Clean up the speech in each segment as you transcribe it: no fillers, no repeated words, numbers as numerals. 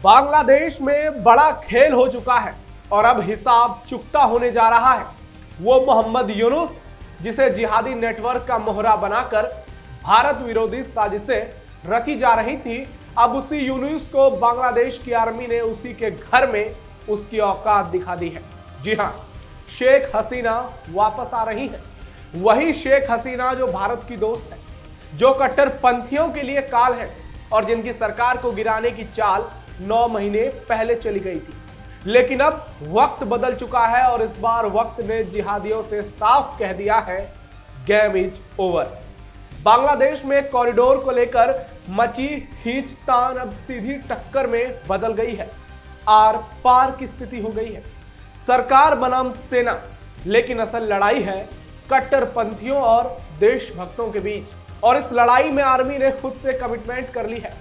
बांग्लादेश में बड़ा खेल हो चुका है और अब हिसाब चुकता होने जा रहा है। वो मोहम्मद यूनुस, जिसे जिहादी नेटवर्क का मोहरा बनाकर भारत विरोधी साजिशें रची जा रही थी, अब उसी यूनुस को बांग्लादेश की आर्मी ने उसी के घर में उसकी औकात दिखा दी है। जी हां, शेख हसीना वापस आ रही है। वही शेख हसीना जो भारत की दोस्त है, जो कट्टरपंथियों के लिए काल है और जिनकी सरकार को गिराने की चाल 9 महीने पहले चली गई थी। लेकिन अब वक्त बदल चुका है और इस बार वक्त ने जिहादियों से साफ कह दिया है, गेम इज ओवर। बांग्लादेश में कॉरिडोर को लेकर मची खींचतान अब सीधी टक्कर में बदल गई है। आर पार की स्थिति हो गई है। सरकार बनाम सेना, लेकिन असल लड़ाई है कट्टरपंथियों और देशभक्तों के बीच। और इस लड़ाई में आर्मी ने खुद से कमिटमेंट कर ली है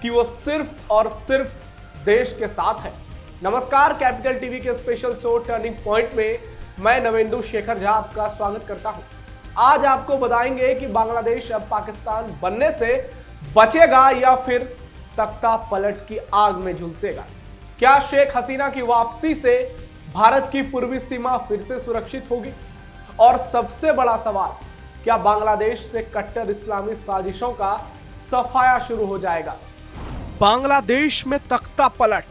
कि वो सिर्फ और सिर्फ देश के साथ है। नमस्कार, कैपिटल टीवी के स्पेशल शो टर्निंग पॉइंट में मैं नवेंदु शेखर झा आपका स्वागत करता हूं। आज आपको बताएंगे कि बांग्लादेश अब पाकिस्तान बनने से बचेगा या फिर तख्ता पलट की आग में झुलसेगा। क्या शेख हसीना की वापसी से भारत की पूर्वी सीमा फिर से सुरक्षित होगी? और सबसे बड़ा सवाल, क्या बांग्लादेश से कट्टर इस्लामी साजिशों का सफाया शुरू हो जाएगा? बांग्लादेश में तख्ता पलट,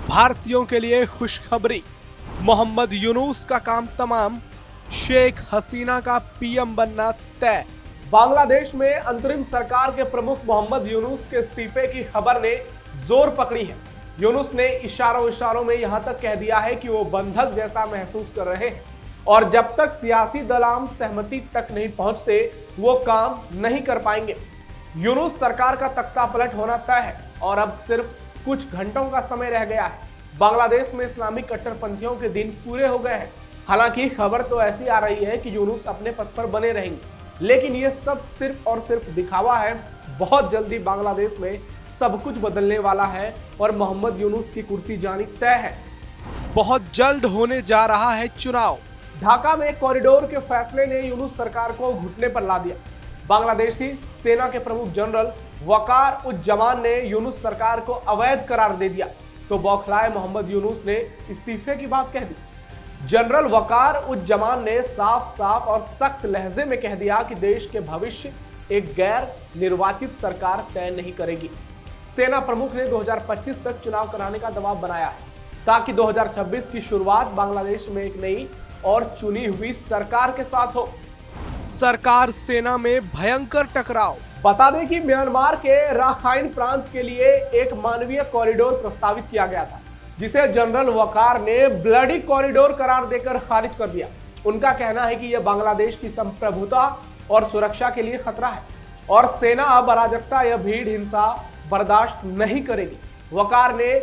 भारतीयों के लिए खुशखबरी। मोहम्मद यूनुस का काम तमाम, शेख हसीना का पीएम बनना तय। बांग्लादेश में अंतरिम सरकार के प्रमुख मोहम्मद यूनुस के इस्तीफे की खबर ने जोर पकड़ी है। यूनुस ने इशारों में यहां तक कह दिया है कि वो बंधक जैसा महसूस कर रहे हैं और जब तक सियासी दलाम सहमति तक नहीं पहुंचते वो काम नहीं कर पाएंगे। यूनुस सरकार का तख्ता पलट होना तय है और अब सिर्फ कुछ घंटों का समय रह गया है। बांग्लादेश में इस्लामिक कट्टरपंथियों के दिन पूरे हो गए हैं। हालांकि खबर तो ऐसी आ रही है कि यूनुस अपने पद पर बने रहेंगे, लेकिन ये सब सिर्फ और सिर्फ दिखावा है। बहुत जल्दी बांग्लादेश में सब कुछ बदलने वाला है और मोहम्मद यूनुस की कुर्सी जानी तय है। बहुत जल्द होने जा रहा है चुनाव। ढाका में कॉरिडोर के फैसले ने यूनुस सरकार को घुटने पर ला दिया। बांग्लादेशी सेना के प्रमुख जनरल वकार उज-जमान ने यूनुस सरकार को अवैध करार दे दिया तो बौखलाए मोहम्मद यूनुस ने इस्तीफे की बात कह दी। जनरल वकार उज-जमान ने साफ और सख्त लहजे में कह दिया कि देश के भविष्य एक गैर निर्वाचित सरकार तय नहीं करेगी। सेना प्रमुख ने 2025 तक चुनाव कराने का दबाव बनाया है ताकि 2026 की शुरुआत बांग्लादेश में एक नई और चुनी हुई सरकार के साथ हो। सरकार सेना में भयंकर टकराव। बता दें कि म्यांमार के राखाइन प्रांत के लिए एक मानवीय कॉरिडोर प्रस्तावित किया गया था, जिसे जनरल वकार ने ब्लडी कॉरिडोर करार देकर खारिज कर दिया। उनका कहना है कि यह बांग्लादेश की संप्रभुता और सुरक्षा के लिए खतरा है और सेना अब अराजकता या भीड़ हिंसा बर्दाश्त नहीं करेगी। वकार ने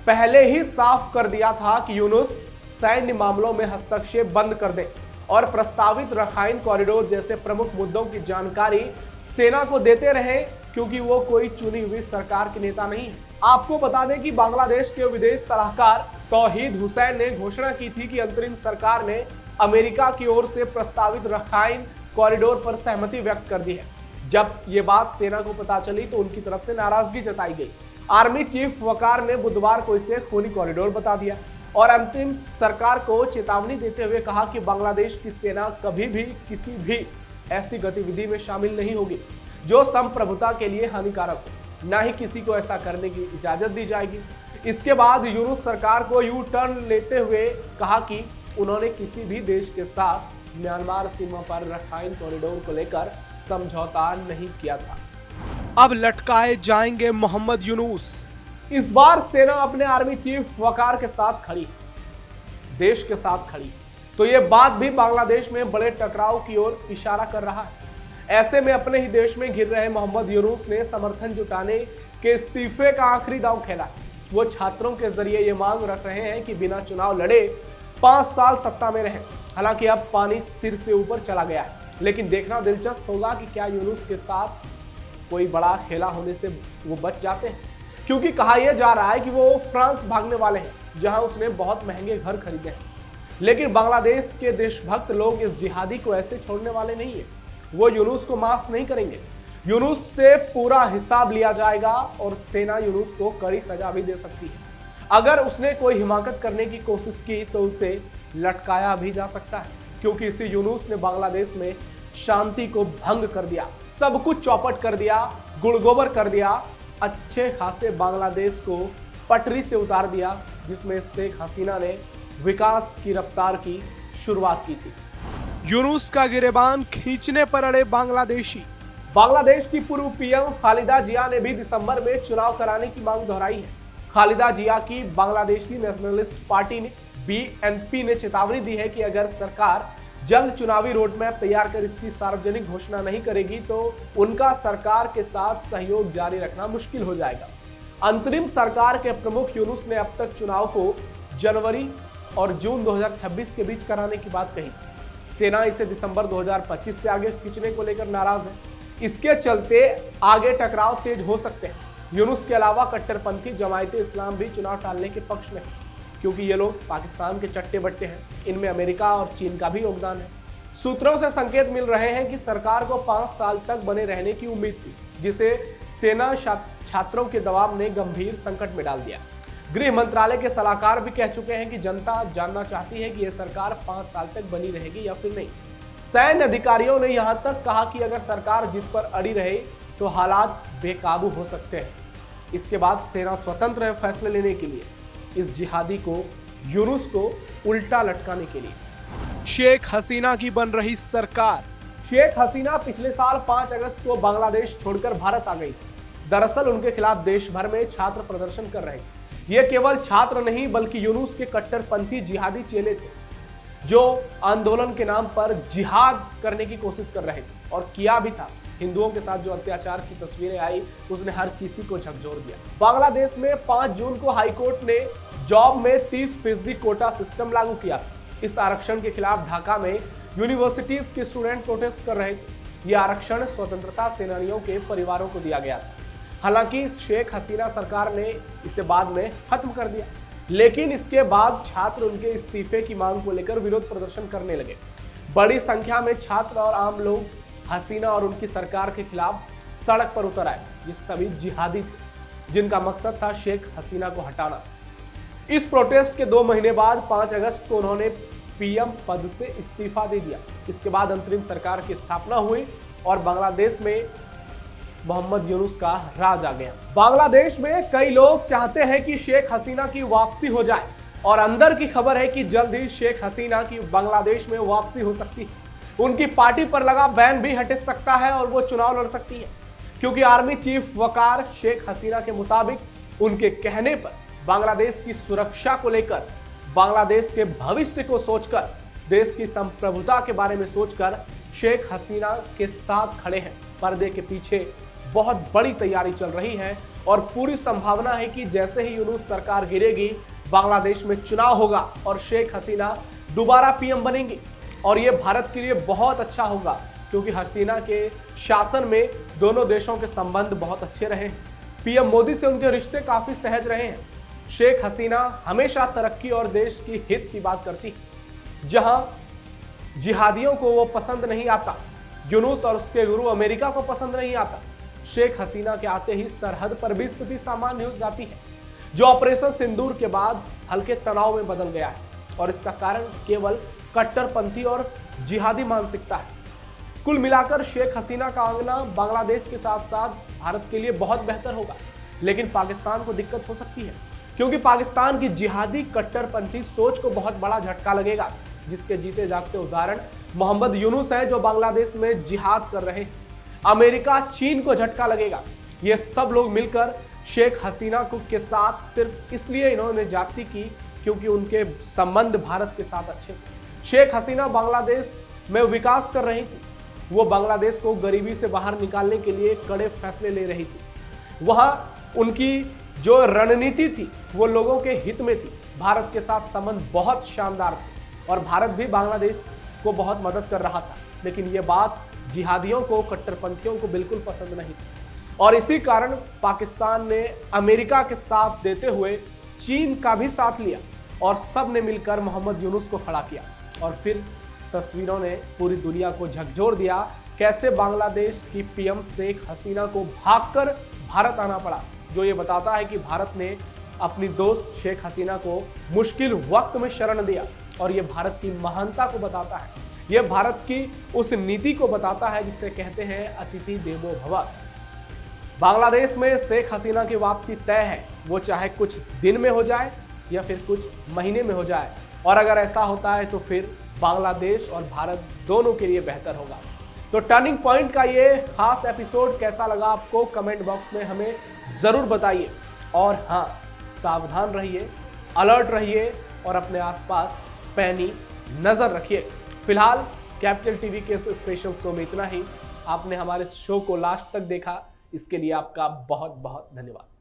पहले ही साफ कर दिया था कि यूनुस सैन्य मामलों में हस्तक्षेप बंद कर दे और प्रस्तावित रखाइन कॉरिडोर जैसे प्रमुख मुद्दों की जानकारी सेना को देते रहे, क्योंकि वो कोई चुनी हुई सरकार के नेता नहीं है। आपको बता दें कि बांग्लादेश के विदेश सलाहकार तौहीद हुसैन ने घोषणा की थी कि अंतरिम सरकार ने अमेरिका की ओर से प्रस्तावित रखाइन कॉरिडोर पर सहमति व्यक्त कर दी है। जब ये बात सेना को पता चली तो उनकी तरफ से नाराजगी जताई गई। आर्मी चीफ वकार ने बुधवार को इसे खूनी कॉरिडोर बता दिया और अंतिम सरकार को चेतावनी देते हुए कहा कि बांग्लादेश की सेना कभी भी किसी भी ऐसी गतिविधि में शामिल नहीं होगी जो संप्रभुता के लिए हानिकारक हो। ना ही किसी को ऐसा करने की इजाजत दी जाएगी। इसके बाद यूनुस सरकार को यू टर्न लेते हुए कहा कि उन्होंने किसी भी देश के साथ म्यांमार सीमा पर रखाइन कॉरिडोर को लेकर समझौता नहीं किया था। अब लटकाए जाएंगे मोहम्मद यूनुस। इस बार सेना अपने आर्मी चीफ वकार के साथ खड़ी, देश के साथ खड़ी, तो ये बात भी बांग्लादेश में बड़े टकराव की ओर इशारा कर रहा है। ऐसे में अपने ही देश में घिर रहे मोहम्मद यूनुस ने समर्थन जुटाने के इस्तीफे का आखिरी दांव खेला। वो छात्रों के जरिए ये मांग रख रहे हैं कि बिना चुनाव लड़े 5 साल सत्ता में रहें। हालांकि अब पानी सिर से ऊपर चला गया है, लेकिन देखना दिलचस्प होगा कि क्या यूनुस के साथ कोई बड़ा खेला होने से वो बच जाते हैं, क्योंकि कहा यह जा रहा है कि वो फ्रांस भागने वाले हैं, जहां उसने बहुत महंगे घर खरीदे हैं। लेकिन बांग्लादेश के देशभक्त लोग इस जिहादी को ऐसे छोड़ने वाले नहीं है। वो यूनुस को माफ नहीं करेंगे। यूनुस से पूरा हिसाब लिया जाएगा और सेना यूनुस को कड़ी सजा भी दे सकती है। अगर उसने कोई हिमाकत करने की कोशिश की तो उसे लटकाया भी जा सकता है, क्योंकि इसी यूनुस ने बांग्लादेश में शांति को भंग कर दिया, सब कुछ चौपट कर दिया, गुड़गोबर कर दिया, अच्छे खासे बांग्लादेश को पटरी से उतार दिया, जिसमें शेख हसीना ने विकास की रफ्तार की शुरुआत की थी। यूनुस का गिरेबान खींचने पर अड़े बांग्लादेशी। बांग्लादेश की पूर्व पीएम खालिदा जिया ने भी दिसंबर में चुनाव कराने की मांग दोहराई है। खालिदा जिया की बांग्लादेशी नेशनलिस्ट पार्टी ने बीएनपी ने चेतावनी दी है कि अगर सरकार जल्द चुनावी रोड मैप तैयार कर इसकी सार्वजनिक घोषणा नहीं करेगी तो उनका सरकार के साथ सहयोग जारी रखना मुश्किल हो जाएगा। अंतरिम सरकार के प्रमुख यूनुस ने अब तक चुनाव को जनवरी और जून 2026 के बीच कराने की बात कही। सेना इसे दिसंबर 2025 से आगे खींचने को लेकर नाराज है। इसके चलते आगे टकराव तेज हो सकते हैं। यूनुस के अलावा कट्टरपंथी जमायते इस्लाम भी चुनाव टालने के पक्ष में है, क्योंकि ये लोग पाकिस्तान के चट्टे बट्टे हैं। इनमें अमेरिका और चीन का भी योगदान है। सूत्रों से संकेत मिल रहे हैं कि सरकार को 5 साल तक बने रहने की उम्मीद थी, जिसे सेना छात्रों के दबाव ने गंभीर संकट में डाल दिया। गृह मंत्रालय के सलाहकार भी कह चुके हैं कि जनता जानना चाहती है कि यह सरकार 5 साल तक बनी रहेगी या फिर नहीं। सैन्य अधिकारियों ने यहां तक कहा कि अगर सरकार जिद पर अड़ी रहे तो हालात बेकाबू हो सकते हैं। इसके बाद सेना स्वतंत्र है फैसले लेने के लिए, इस जिहादी को यूनुस को उल्टा लटकाने के लिए। शेख हसीना की बन रही सरकार। शेख हसीना पिछले साल 5 अगस्त को बांग्लादेश छोड़कर भारत आ गई। दरअसल उनके खिलाफ देश भर में छात्र प्रदर्शन कर रहे थे। ये केवल छात्र नहीं बल्कि यूनुस के कट्टरपंथी जिहादी चेले थे, जो आंदोलन के नाम पर जिहाद करने की कोशिश कर रहे थे और किया भी था। हिंदुओं के साथ जो अत्याचार की तस्वीरें आई उसने हर किसी को झकझोर दिया। बांग्लादेश में 5 जून को हाईकोर्ट ने जॉब में 30% कोटा सिस्टम लागू किया। इस आरक्षण के खिलाफ ढाका में यूनिवर्सिटीज के स्टूडेंट प्रोटेस्ट कर रहे थे। यह आरक्षण स्वतंत्रता सेनानियों के परिवारों को दिया गया था। हालांकि शेख हसीना सरकार ने इसे बाद में खत्म कर दिया, लेकिन इसके बाद छात्र उनके इस्तीफे की मांग को लेकर विरोध प्रदर्शन करने लगे। बड़ी संख्या में छात्र और आम लोग हसीना और उनकी सरकार के खिलाफ सड़क पर उतर आए। ये सभी जिहादी थे, जिनका मकसद था शेख हसीना को हटाना। इस प्रोटेस्ट के 2 महीने बाद 5 अगस्त को उन्होंने पीएम पद से इस्तीफा दे दिया। इसके बाद अंतरिम सरकार की स्थापना हुई और बांग्लादेश में मोहम्मद यूनुस का राज आ गया। बांग्लादेश में कई लोग चाहते हैं कि शेख हसीना की वापसी हो जाए और अंदर की खबर है कि जल्द ही शेख हसीना की बांग्लादेश में वापसी हो सकती है। उनकी पार्टी पर लगा बैन भी हट सकता है और वो चुनाव लड़ सकती है, क्योंकि आर्मी चीफ वकार शेख हसीना के मुताबिक उनके कहने पर बांग्लादेश की सुरक्षा को लेकर, बांग्लादेश के भविष्य को सोचकर, देश की संप्रभुता के बारे में सोचकर शेख हसीना के साथ खड़े हैं। पर्दे के पीछे बहुत बड़ी तैयारी चल रही है और पूरी संभावना है कि जैसे ही यूनुस सरकार गिरेगी, बांग्लादेश में चुनाव होगा और शेख हसीना दोबारा पीएम बनेंगी। और ये भारत के लिए बहुत अच्छा होगा, क्योंकि हसीना के शासन में दोनों देशों के संबंध बहुत अच्छे रहे हैं। पीएम मोदी से उनके रिश्ते काफी सहज रहे हैं। शेख हसीना हमेशा तरक्की और देश की हित की बात करती है, जहां जिहादियों को वो पसंद नहीं आता, यूनुस और उसके गुरु अमेरिका को पसंद नहीं आता। शेख हसीना के आते ही सरहद पर भी स्थिति सामान्य हो जाती है, जो ऑपरेशन सिंदूर के बाद हल्के तनाव में बदल गया है। और इसका कारण केवल कट्टरपंथी और जिहादी मानसिकता है। कुल मिलाकर शेख हसीना का आंगना बांग्लादेश के साथ साथ भारत के लिए बहुत बेहतर होगा, लेकिन पाकिस्तान को दिक्कत हो सकती है, क्योंकि पाकिस्तान की जिहादी कट्टरपंथी सोच को बहुत बड़ा झटका लगेगा, जिसके जीते जागते उदाहरण मोहम्मद यूनुस है, जो बांग्लादेश में जिहाद कर रहे हैं। अमेरिका, चीन को झटका लगेगा। ये सब लोग मिलकर शेख हसीना को के साथ सिर्फ इसलिए इन्होंने जाति की क्योंकि उनके संबंध भारत के साथ अच्छे थे। शेख हसीना बांग्लादेश में विकास कर रही थी। वो बांग्लादेश को गरीबी से बाहर निकालने के लिए कड़े फैसले ले रही थी। वहां उनकी जो रणनीति थी वो लोगों के हित में थी। भारत के साथ संबंध बहुत शानदार थे और भारत भी बांग्लादेश को बहुत मदद कर रहा था। लेकिन ये बात जिहादियों को, कट्टरपंथियों को बिल्कुल पसंद नहीं थी और इसी कारण पाकिस्तान ने अमेरिका के साथ देते हुए चीन का भी साथ लिया और सब ने मिलकर मोहम्मद यूनुस को खड़ा किया। और फिर तस्वीरों ने पूरी दुनिया को झकझोर दिया, कैसे बांग्लादेश की पीएम शेख हसीना को भागकर भारत आना पड़ा, जो ये बताता है कि भारत ने अपनी दोस्त शेख हसीना को मुश्किल वक्त में शरण दिया। और ये भारत की महानता को बताता है, ये भारत की उस नीति को बताता है जिसे कहते हैं अतिथि देवो भव। बांग्लादेश में शेख हसीना की वापसी तय है, वो चाहे कुछ दिन में हो जाए या फिर कुछ महीने में हो जाए। और अगर ऐसा होता है तो फिर बांग्लादेश और भारत दोनों के लिए बेहतर होगा। तो टर्निंग पॉइंट का ये खास एपिसोड कैसा लगा आपको, कमेंट बॉक्स में हमें जरूर बताइए। और हाँ, सावधान रहिए, अलर्ट रहिए और अपने आसपास पैनी नजर रखिए। फिलहाल कैपिटल टीवी के इस स्पेशल शो में इतना ही। आपने हमारे शो को लास्ट तक देखा, इसके लिए आपका बहुत बहुत धन्यवाद।